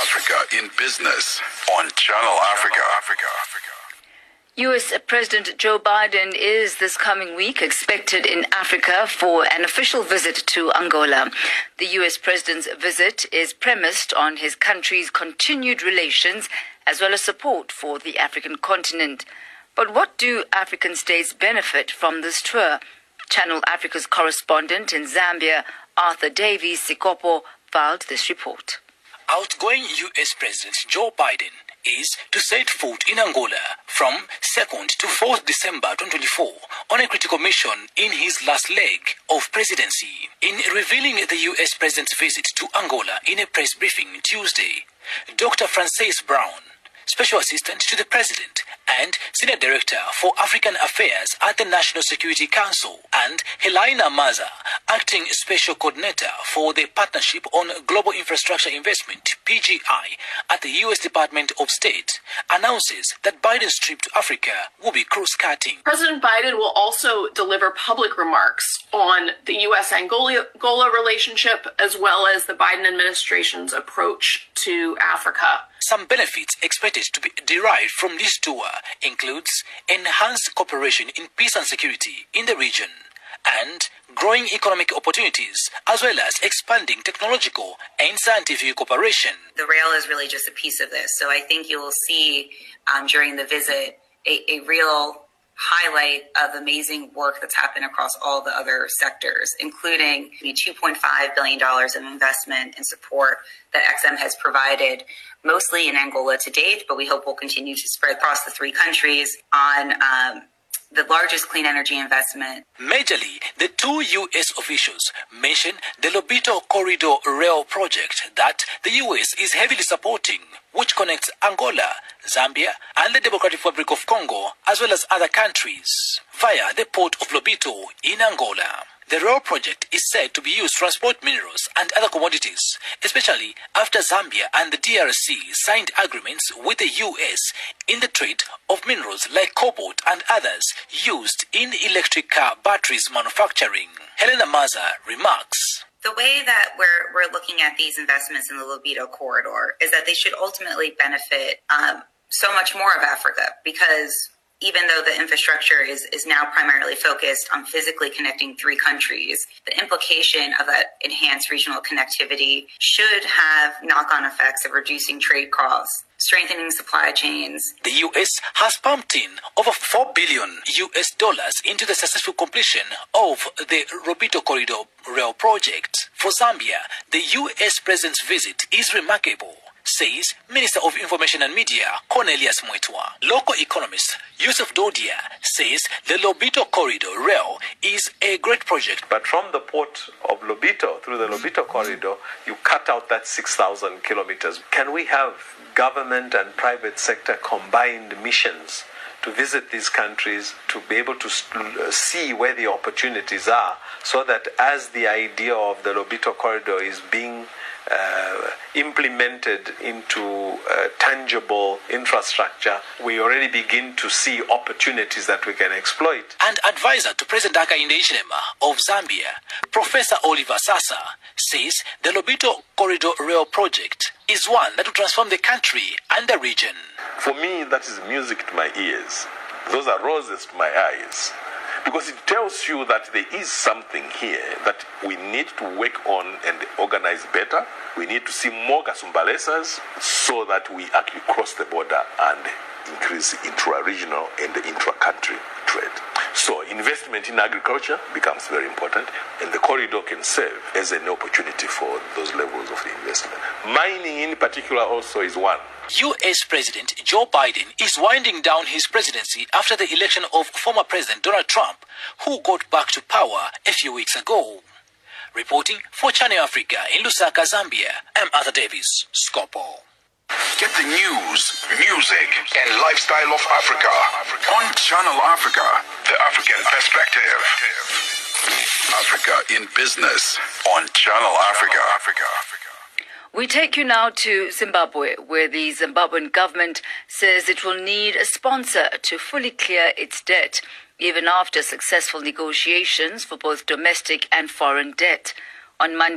Africa in Business on Channel Africa. U.S. President Joe Biden is this coming week expected in Africa for an official visit to Angola. The U.S. president's visit is premised on his country's continued relations as well as support for the African continent. But what do African states benefit from this tour? Channel Africa's correspondent in Zambia, Arthur Davies Sikopo, filed this report. Outgoing U.S. President Joe Biden is to set foot in Angola from 2nd to 4th December 2024 on a critical mission in his last leg of presidency. In revealing the U.S. president's visit to Angola in a press briefing Tuesday, Dr. Frances Brown, Special Assistant to the President and Senior Director for African Affairs at the National Security Council, and Helena Maza, Acting Special Coordinator for the Partnership on Global Infrastructure Investment, PGI, at the U.S. Department of State, announces that Biden's trip to Africa will be cross-cutting. President Biden will also deliver public remarks on the U.S.-Angola relationship, as well as the Biden administration's approach to Africa. Some benefits expected to be derived from this tour includes enhanced cooperation in peace and security in the region and growing economic opportunities, as well as expanding technological and scientific cooperation. The rail is really just a piece of this. So I think you will see during the visit a real highlight of amazing work that's happened across all the other sectors, including the $2.5 billion of investment and support that XM has provided, mostly in Angola to date, but we hope will continue to spread across the three countries on the largest clean energy investment. Majorly, the two U.S. officials mentioned the LOBITO Corridor Rail project that the U.S. is heavily supporting, which connects Angola, Zambia, and the Democratic Republic of Congo, as well as other countries, via the port of Lobito in Angola. The rail project is said to be used to transport minerals and other commodities, especially after Zambia and the DRC signed agreements with the U.S. in the trade of minerals like cobalt and others used in electric car batteries manufacturing. Helena Maza remarks. The way that we're looking at these investments in the Lobito corridor is that they should ultimately benefit so much more of Africa, because even though the infrastructure is now primarily focused on physically connecting three countries, the implication of that enhanced regional connectivity should have knock-on effects of reducing trade costs, strengthening supply chains. The U.S. has pumped in over $4 billion into the successful completion of the Lobito Corridor Rail project. For Zambia, the U.S. President's visit is remarkable, says Minister of Information and Media Cornelius Mwetwa. Local economist Yusuf Dodia says the Lobito Corridor Rail is a great project. But from the port of Lobito, through the Lobito Corridor, you cut out that 6,000 kilometers. Can we have government and private sector combined missions to visit these countries, to be able to see where the opportunities are, so that as the idea of the Lobito Corridor is being implemented into tangible infrastructure, we already begin to see opportunities that we can exploit. And advisor to President Hakainde Hichilema of Zambia, Professor Oliver Sasa, says the Lobito Corridor Rail project is one that will transform the country and the region. For me, that is music to my ears. Those are roses to my eyes. Because it tells you that there is something here that we need to work on and organize better. We need to see more Kasumbalesas so that we actually cross the border and increase intra-regional and intra-country trade. So investment in agriculture becomes very important, and the corridor can serve as an opportunity for those levels of investment. Mining in particular also is one. U.S. President Joe Biden is winding down his presidency after the election of former President Donald Trump, who got back to power a few weeks ago. Reporting for Channel Africa in Lusaka, Zambia, I'm Arthur Davis, Scopo. Get the news, music, and lifestyle of Africa on Channel Africa, the African perspective. Africa in Business on Channel Africa. We take you now to Zimbabwe, where the Zimbabwean government says it will need a sponsor to fully clear its debt, even after successful negotiations for both domestic and foreign debt. On Monday,